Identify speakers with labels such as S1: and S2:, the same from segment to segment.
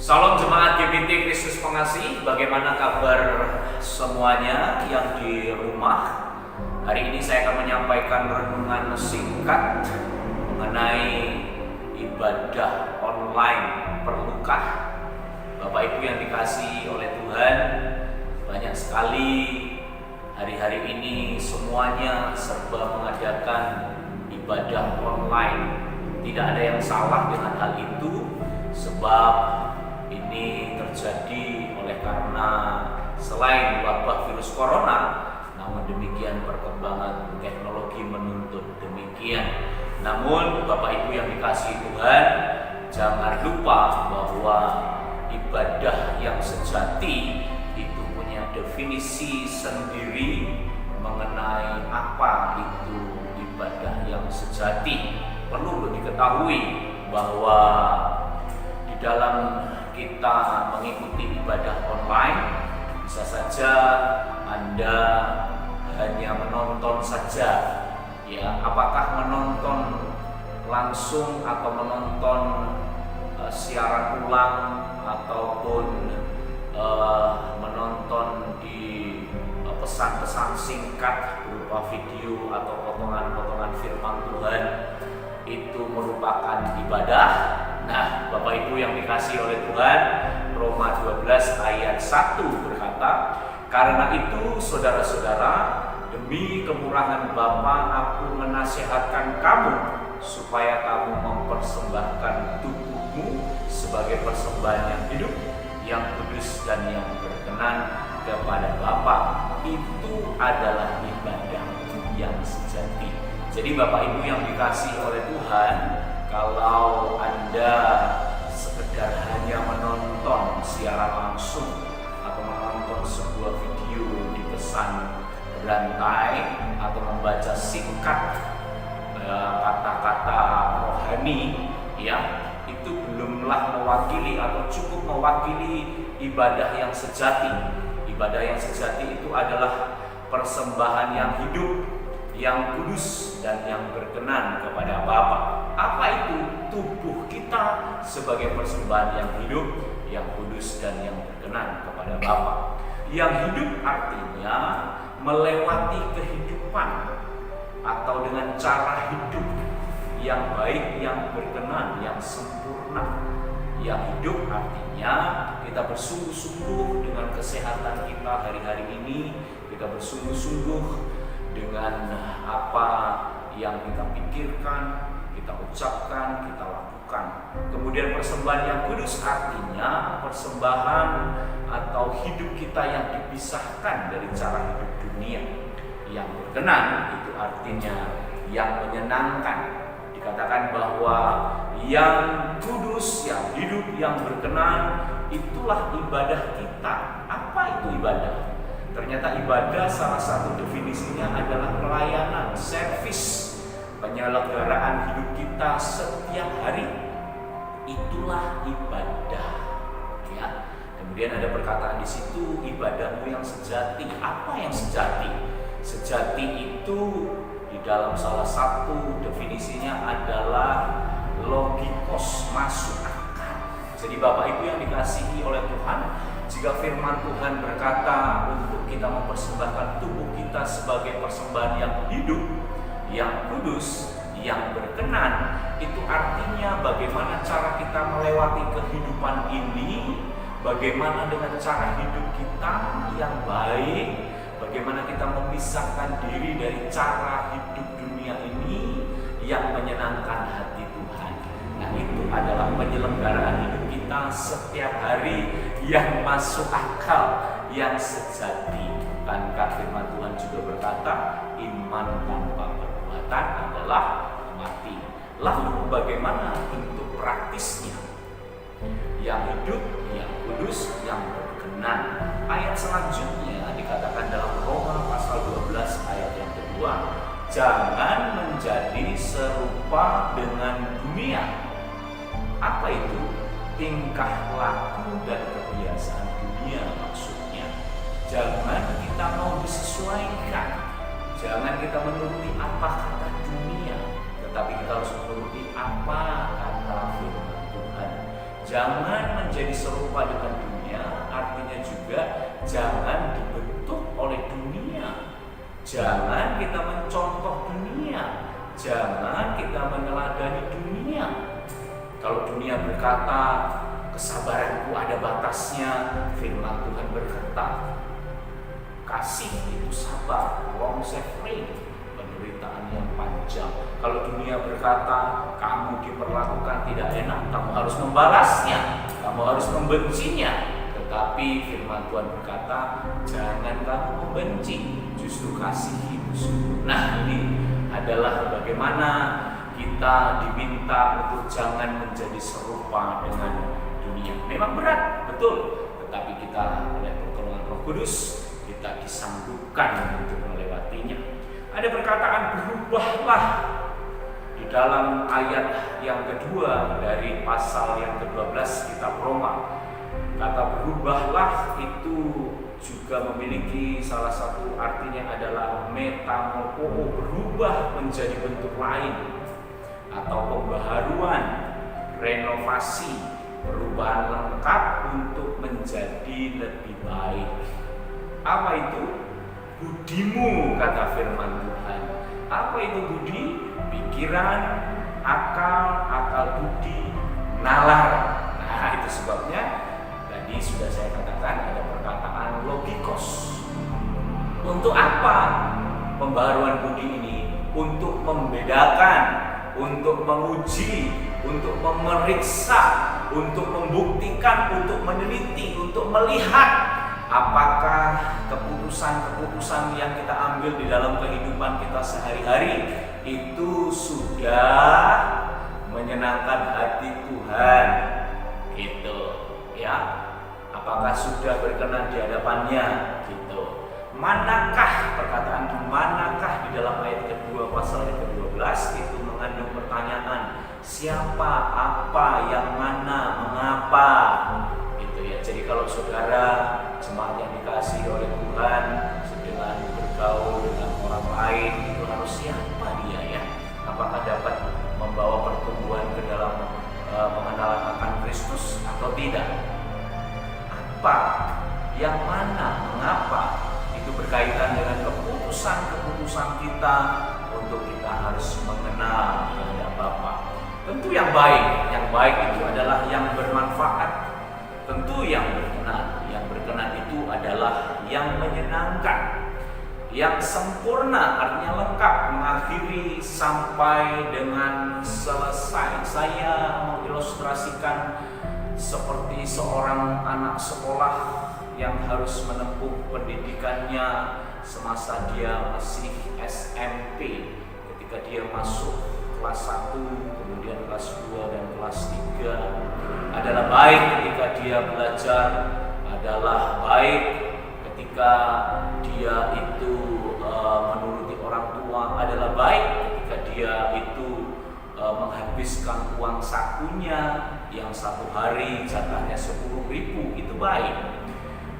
S1: Salam jemaat GBT Kristus Pengasih, bagaimana kabar semuanya yang di rumah? Hari ini saya akan menyampaikan renungan singkat mengenai ibadah online. Perlukah? Bapak Ibu yang dikasihi oleh Tuhan, banyak sekali hari-hari ini semuanya serba mengadakan ibadah online. Tidak ada yang salah dengan hal itu, sebab ini terjadi oleh karena selain wabah virus corona, namun demikian perkembangan teknologi menuntut demikian. Namun Bapak Ibu yang dikasihi Tuhan, jangan lupa bahwa ibadah yang sejati itu punya definisi sendiri mengenai apa itu ibadah yang sejati. Perlu diketahui bahwa di dalam kita mengikuti ibadah online, bisa saja Anda hanya menonton saja, ya. Apakah menonton langsung atau menonton siaran ulang ataupun menonton di pesan-pesan singkat berupa video atau potongan-potongan firman Tuhan, itu merupakan ibadah. Nah, Bapak Ibu yang dikasihi oleh Tuhan, Roma 12 ayat 1 berkata, "Karena itu saudara-saudara, demi kemurahan Bapa aku menasihatkan kamu supaya kamu mempersembahkan tubuhmu sebagai persembahan yang hidup, yang kudus dan yang berkenan kepada Bapa. Itu adalah ibadah yang sejati." Jadi Bapak Ibu yang dikasihi oleh Tuhan, kalau Anda sekedar hanya menonton siaran langsung atau menonton sebuah video di pesan berantai atau membaca singkat kata-kata rohani, ya, itu belumlah mewakili atau cukup mewakili ibadah yang sejati. Ibadah yang sejati itu adalah persembahan yang hidup, yang kudus dan yang berkenan kepada Bapa. Apa itu? Tubuh kita sebagai persembahan yang hidup, yang kudus dan yang berkenan kepada Bapa. Yang hidup artinya melewati kehidupan atau dengan cara hidup yang baik, yang berkenan, yang sempurna. Yang hidup artinya kita bersungguh-sungguh dengan kesehatan kita hari-hari ini, kita bersungguh-sungguh dengan apa yang kita pikirkan, kita ucapkan, kita lakukan. Kemudian persembahan yang kudus artinya persembahan atau hidup kita yang dipisahkan dari cara hidup dunia. Yang berkenan itu artinya yang menyenangkan. Dikatakan bahwa yang kudus, yang hidup, yang berkenan, itulah ibadah kita. Apa itu ibadah? Ternyata ibadah salah satu definisinya adalah pelayanan, servis, penyelenggaraan hidup kita setiap hari. Itulah ibadah, ya. Kemudian ada perkataan di situ, ibadahmu yang sejati. Apa yang sejati? Sejati itu di dalam salah satu definisinya adalah logikos, masuk akal. Jadi Bapak Ibu yang dikasihi oleh Tuhan, jika firman Tuhan berkata untuk kita mempersembahkan tubuh kita sebagai persembahan yang hidup, yang kudus, yang berkenan, itu artinya bagaimana cara kita melewati kehidupan ini, bagaimana dengan cara hidup kita yang baik, bagaimana kita memisahkan diri dari cara hidup dunia ini yang menyenangkan hati Tuhan. Nah, itu adalah penyelenggaraan hidup kita setiap hari yang masuk akal, yang sejati. Bukankah firman Tuhan juga berkata, iman tanpa perbuatan adalah mati. Lalu bagaimana bentuk praktisnya? Yang hidup, yang kudus, yang berkenan. Ayat selanjutnya dikatakan dalam Roma pasal 12 ayat yang kedua, jangan menjadi serupa dengan dunia. Apa itu? Tingkah laku dan kebiasaan dunia maksudnya. Jangan kita mau disesuaikan. Jangan kita menuruti apa kata dunia, tetapi kita harus menuruti apa kata firman Tuhan. Jangan menjadi serupa dengan dunia, artinya juga jangan dibentuk oleh dunia. Jangan kita mencontoh dunia, jangan kita meneladani dunia. Kalau dunia berkata kesabaranku ada batasnya, firman Tuhan berkata kasih itu sabar, long suffering, penderitaan yang panjang. Kalau dunia berkata kamu diperlakukan tidak enak, kamu harus membalasnya, kamu harus membencinya. Tetapi firman Tuhan berkata jangan kamu membenci, justru kasihi musuh. Nah, ini adalah bagaimana kita diminta untuk jangan menjadi serupa dengan dunia. Memang berat, betul, tetapi kita oleh pertolongan Roh Kudus kita disanggupkan untuk melewatinya. Ada perkataan berubahlah di dalam ayat yang kedua dari pasal yang ke-12 kitab Roma. Kata berubahlah itu juga memiliki salah satu artinya adalah metamorfo, berubah menjadi bentuk lain, atau pembaharuan, renovasi, perubahan lengkap untuk menjadi lebih baik. Apa itu? Budimu, kata firman Tuhan. Apa itu budi? Pikiran, akal budi, nalar. Nah, itu sebabnya tadi sudah saya katakan ada perkataan logikos. Untuk apa pembaharuan budi ini? Untuk membedakan, untuk menguji, untuk memeriksa, untuk membuktikan, untuk meneliti, untuk melihat apakah keputusan-keputusan yang kita ambil di dalam kehidupan kita sehari-hari itu sudah menyenangkan hati Tuhan, gitu ya. Apakah sudah berkenan di hadapannya, gitu. Manakah, perkataan manakah di dalam ayat kedua pasal yang ke-12 itu mengandung pertanyaan siapa, apa, yang mana, mengapa, gitu ya. Jadi kalau saudara jemaat yang dikasihi oleh Tuhan sedang bergaul dengan orang lain, itu harus siapa dia ya? Apakah dapat membawa pertumbuhan ke dalam pengenalan akan Kristus atau tidak? Apa, yang mana, mengapa, itu berkaitan dengan keputusan-keputusan kita untuk kita harus mengenal kehendak Bapa. Tentu yang baik itu adalah yang bermanfaat, tentu yang berkenan itu adalah yang menyenangkan, yang sempurna, artinya lengkap, mengakhiri sampai dengan selesai. Saya mengilustrasikan seperti seorang anak sekolah yang harus menempuh pendidikannya semasa dia masih SMP. Ketika dia masuk kelas 1, kemudian kelas 2 dan kelas 3 adalah baik ketika dia belajar, adalah baik ketika dia itu menuruti orang tua, adalah baik ketika dia itu menghabiskan uang sakunya yang satu hari jatahnya 10.000, itu baik.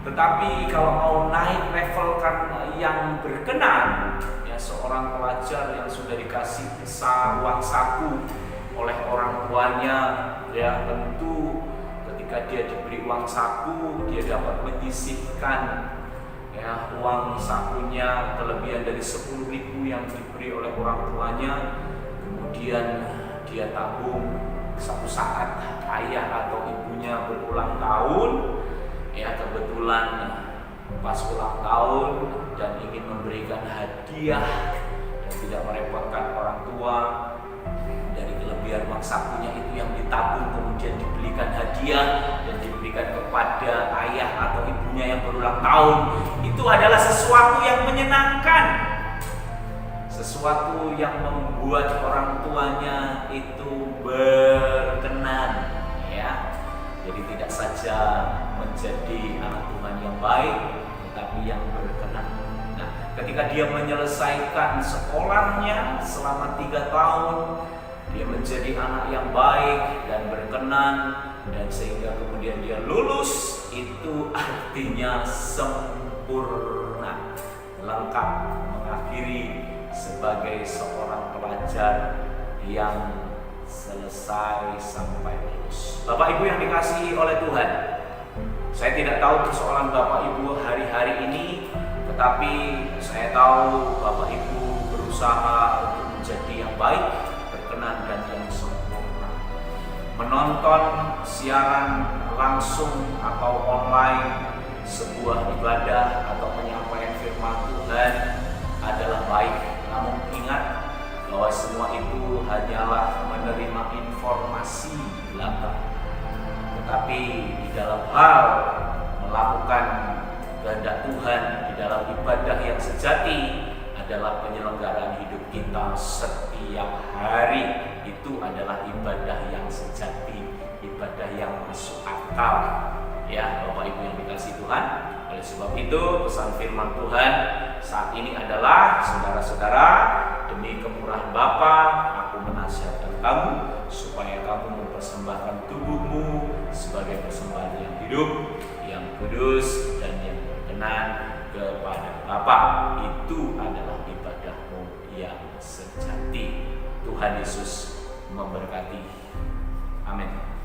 S1: Tetapi kalau mau naik level kan yang berkenan, ya seorang pelajar yang sudah dikasih uang saku oleh orang tuanya, ya tentu ketika dia diberi uang saku dia dapat menyisihkan ya uang sakunya kelebihan dari 10.000 yang diberi oleh orang tuanya, kemudian dia tabung. Satu saat ayah atau ibunya berulang tahun, ya kebetulan pas ulang tahun dan ingin memberikan hadiah dan tidak merepotkan orang tua, dari kelebihan uang sakunya itu yang ditabung kemudian dibelikan hadiah dan diberikan kepada ayah atau ibunya yang berulang tahun. Itu adalah sesuatu yang menyenangkan, sesuatu yang membuat orang tuanya itu berkenan, ya. Jadi tidak saja menjadi anak Tuhan yang baik, tetapi yang berkenan. Nah, ketika dia menyelesaikan sekolahnya selama 3 tahun, dia menjadi anak yang baik dan berkenan, dan sehingga kemudian dia lulus, itu artinya sempurna, lengkap, mengakhiri sebagai seorang pelajar yang selesai sampai lulus. Bapak Ibu yang dikasihi oleh Tuhan, saya tidak tahu persoalan Bapak Ibu hari-hari ini, tetapi saya tahu Bapak Ibu berusaha untuk menjadi yang baik, berkenan dan yang sempurna. Menonton siaran langsung atau online sebuah ibadah atau penyampaian firman Tuhan adalah baik, namun ingat bahwa semua itu hanyalah menerima informasi belaka. Tetapi di dalam hal melakukan kehendak Tuhan, di dalam ibadah yang sejati adalah penyelenggaraan hidup kita setiap hari. Itu adalah ibadah yang sejati, ibadah yang masuk akal. Ya, Bapak Ibu yang dikasihi Tuhan, oleh sebab itu pesan firman Tuhan saat ini adalah, saudara-saudara, demi kemurahan Bapa, aku menasihatkan kamu supaya kamu mempersembahkan tubuhmu sebagai persembahan yang hidup, yang kudus dan yang berkenan kepada Bapa. Itu adalah ibadahmu yang sejati. Tuhan Yesus memberkati. Amin.